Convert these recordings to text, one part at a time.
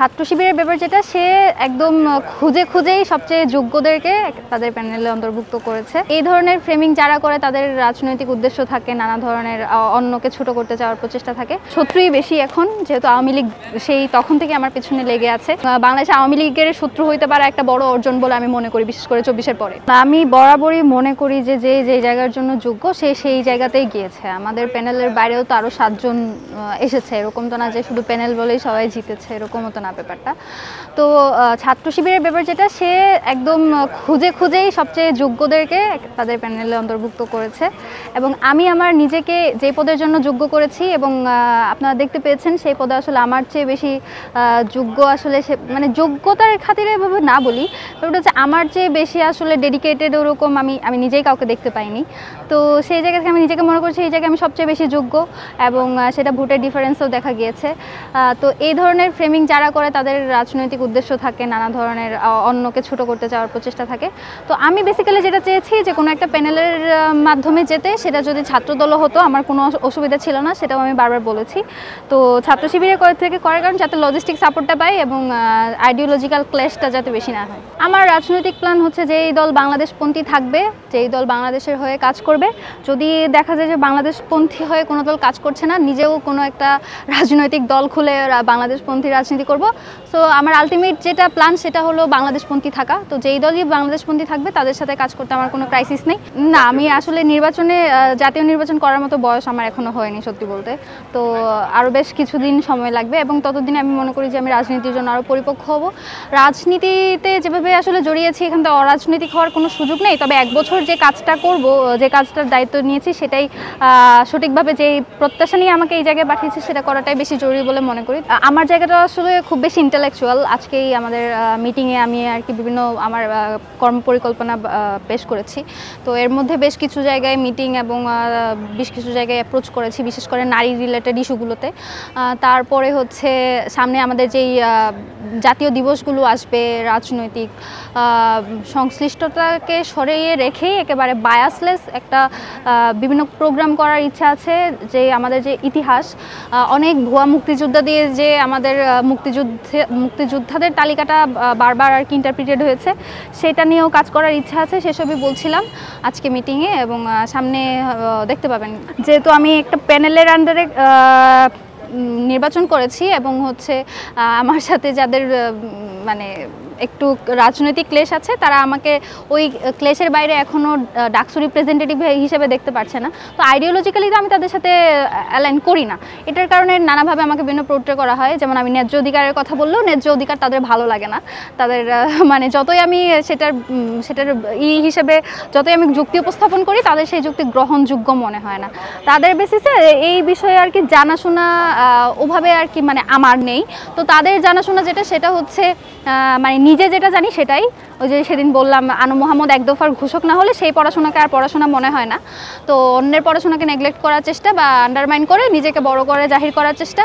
ছাত্র শিবিরের ব্যাপার যেটা সে একদম খুঁজেই সবচেয়ে যোগ্যদেরকে তাদের প্যানেলে অন্তর্ভুক্ত করেছে। এই ধরনের ফ্রেমিং যারা করে তাদের রাজনৈতিক উদ্দেশ্য থাকে, নানা ধরনের অন্যকে ছোট করতে চাওয়ার প্রচেষ্টা থাকে। শত্রুই বেশি এখন, যেহেতু আওয়ামী লীগ সেই তখন থেকে আমার পেছনে লেগে আছে। বাংলাদেশে আওয়ামী লীগের শত্রু হইতে পারা একটা বড় অর্জন বলে আমি মনে করি, বিশেষ করে 24-এর পরে। আমি বরাবরই মনে করি যে যে জায়গার জন্য যোগ্য সে সেই জায়গাতেই গিয়েছে। আমাদের প্যানেলের বাইরেও তো আরও 7 জন এসেছে, এরকম তো না যে শুধু প্যানেল বলেই সবাই জিতেছে, এরকমও তো না ব্যাপারটা। তো ছাত্র শিবিরের ব্যাপার যেটা সে একদম খুঁজেই সবচেয়ে যোগ্যদেরকে তাদের প্যানেলে অন্তর্ভুক্ত করেছে এবং আমি আমার নিজেকে যে পদের জন্য যোগ্য করেছি এবং আপনারা দেখতে পেয়েছেন সেই পদে আসলে আমার চেয়ে বেশি যোগ্য, আসলে সে মানে যোগ্যতার খাতিরে এভাবে না বলি, ওটা হচ্ছে আমার চেয়ে বেশি আসলে ডেডিকেটেড ওরকম আমি নিজেই কাউকে দেখতে পাইনি। তো সেই জায়গা থেকে আমি নিজেকে মনে করছি এই জায়গায় আমি সবচেয়ে বেশি যোগ্য এবং সেটা ভোটের ডিফারেন্সও দেখা গিয়েছে। তো এই ধরনের ফ্রেমিং যারা করে তাদের রাজনৈতিক উদ্দেশ্য থাকে, নানা ধরনের অন্যকে ছোট করতে চাওয়ার প্রচেষ্টা থাকে। তো আমি বেসিক্যালি যেটা চেয়েছি যে কোনো একটা প্যানেলের মাধ্যমে যেতে, সেটা যদি ছাত্রদলও হতো আমার কোনো অসুবিধা ছিল না, সেটাও আমি বারবার বলেছি। তো ছাত্র শিবিরের থেকে করার কারণ যাতে লজিস্টিক সাপোর্টটা পাই এবং আইডিওলজিক্যাল ক্ল্যাশটা যাতে বেশি না হয়। আমার রাজনৈতিক প্ল্যান হচ্ছে যে এই দল বাংলাদেশপন্থী থাকবে, যে এই দল বাংলাদেশের হয়ে কাজ করবে। যদি দেখা যায় যে বাংলাদেশপন্থী হয়ে কোনো দল কাজ করছে না, নিজেও কোনো একটা রাজনৈতিক দল খুলে বাংলাদেশপন্থী রাজনীতি করব। সো আমার আলটিমেট যেটা প্ল্যান সেটা হলো বাংলাদেশপন্থী থাকা। তো যেই দলই বাংলাদেশপন্থী থাকবে তাদের সাথে কাজ করতে আমার কোনো ক্রাইসিস নেই। না, আমি আসলে জাতীয় নির্বাচন করার মতো বয়স আমার এখনও হয়নি সত্যি বলতে। তো আরও বেশ কিছুদিন সময় লাগবে এবং ততদিনে আমি মনে করি যে আমি রাজনীতির জন্য আরও পরিপক্ক হব। রাজনীতিতে যেভাবে আসলে জড়িয়েছি এখান থেকে অরাজনৈতিক হওয়ার কোনো সুযোগ নেই। তবে 1 বছর যে কাজটা করব, যে কাজটার দায়িত্ব নিয়েছি সেটাই সঠিকভাবে, যেই প্রত্যাশা নিয়ে আমাকে এই জায়গায় পাঠিয়েছে সেটা করাটাই বেশি জরুরি বলে মনে করি। আমার জায়গাটা আসলে খুব বেশি ইন্টেলেকচুয়াল। আজকেই আমাদের মিটিংয়ে আমি আর কি বিভিন্ন আমার কর্মপরিকল্পনা পেশ করেছি। তো এর মধ্যে বেশ কিছু জায়গায় মিটিং এবং বেশ কিছু জায়গায় অ্যাপ্রোচ করেছি, বিশেষ করে নারী রিলেটেড ইস্যুগুলোতে। তারপরে হচ্ছে সামনে আমাদের যেই জাতীয় দিবসগুলো আসবে, রাজনৈতিক সংশ্লিষ্টতাকে সরিয়ে রেখেই একেবারে বায়াসলেস একটা বিভিন্ন প্রোগ্রাম করার ইচ্ছা আছে। যে আমাদের যে ইতিহাস, অনেক ভুয়া মুক্তিযোদ্ধা দিয়ে যে আমাদের মুক্তিযোদ্ধাদের তালিকাটা বারবার আর কি ইন্টারপ্রিটেড হয়েছে, সেটা নিয়েও কাজ করার ইচ্ছা আছে। সেসবই বলছিলাম আজকে মিটিংয়ে এবং সামনে দেখতে পাবেন। যেহেতু আমি একটা প্যানেলের আন্ডারে নির্বাচন করেছি এবং হচ্ছে আমার সাথে যাদের মানে একটু রাজনৈতিক ক্লেশ আছে, তারা আমাকে ওই ক্লেশের বাইরে এখনও ডাকসু রিপ্রেজেন্টেটিভ হিসেবে দেখতে পারছে না। তো আইডিওলজিক্যালি তো আমি তাদের সাথে অ্যালাইন করি না। এটার কারণে নানাভাবে আমাকে বিভিন্ন পোর্ট্রে করা হয়। যেমন আমি ন্যায্য অধিকারের কথা বললেও ন্যায্য অধিকার তাদের ভালো লাগে না। তাদের মানে যতই আমি সেটার হিসেবে যতই আমি যুক্তি উপস্থাপন করি, তাদের সেই যুক্তি গ্রহণযোগ্য মনে হয় না। তাদের বেসিসে এই বিষয়ে আর কি জানাশোনা ওভাবে আর কি মানে আমার নেই। তো তাদের জানাশোনা যেটা, সেটা হচ্ছে মানে নিজে যেটা জানি সেটাই। ওই যে সেদিন বললাম আনু মোহাম্মদ এক দফার ঘোষক না হলে সেই পড়াশোনাকে আর পড়াশোনা মনে হয় না। তো অন্যের পড়াশোনাকে নেগলেক্ট করার চেষ্টা বা আন্ডারমাইন করে নিজেকে বড় করে জাহির করার চেষ্টা,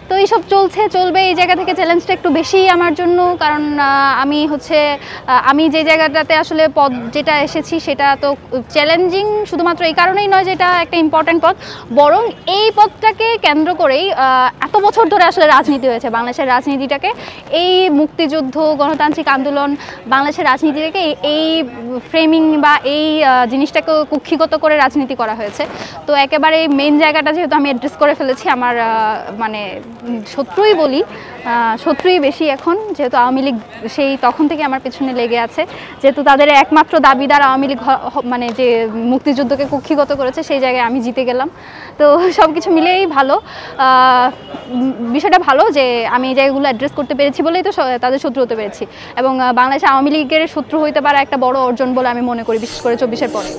তো এইসব চলবে। এই জায়গা থেকে চ্যালেঞ্জটা একটু বেশি আমার জন্য, কারণ আমি যে জায়গাটাতে আসলে পদ যেটা এসেছি সেটা তো চ্যালেঞ্জিং শুধুমাত্র এই কারণেই নয় যে এটা একটা ইম্পর্ট্যান্ট পদ, বরং এই পদটাকে কেন্দ্র করেই এত বছর ধরে আসলে রাজনীতি হয়েছে। বাংলাদেশের রাজনীতিটাকে, এই মুক্তিযুদ্ধ, গণতান্ত্রিক আন্দোলন, বাংলাদেশের রাজনীতিটাকে এই ফ্রেমিং বা এই জিনিসটাকে কুক্ষিগত করে রাজনীতি করা হয়েছে। তো একেবারে মেইন জায়গাটা যেহেতু আমি অ্যাড্রেস করে ফেলেছি, আমার মানে শত্রুই বলি, শত্রুই বেশি এখন, যেহেতু আওয়ামী লীগ সেই তখন থেকে আমার পেছনে লেগে আছে। যেহেতু তাদের একমাত্র দাবিদার আওয়ামী লীগ মানে যে মুক্তিযুদ্ধকে কুক্ষিগত করেছে, সেই জায়গায় আমি জিতে গেলাম। তো সব কিছু মিলেই ভালো, বিষয়টা ভালো যে আমি এই জায়গাগুলো অ্যাড্রেস করতে পেরেছি বলেই তো তাদের শত্রু হতে পেরেছি এবং বাংলাদেশে আওয়ামী লীগের শত্রু হইতে পারা একটা বড় অর্জন বলে আমি মনে করি, বিশেষ করে 24-এর পরে।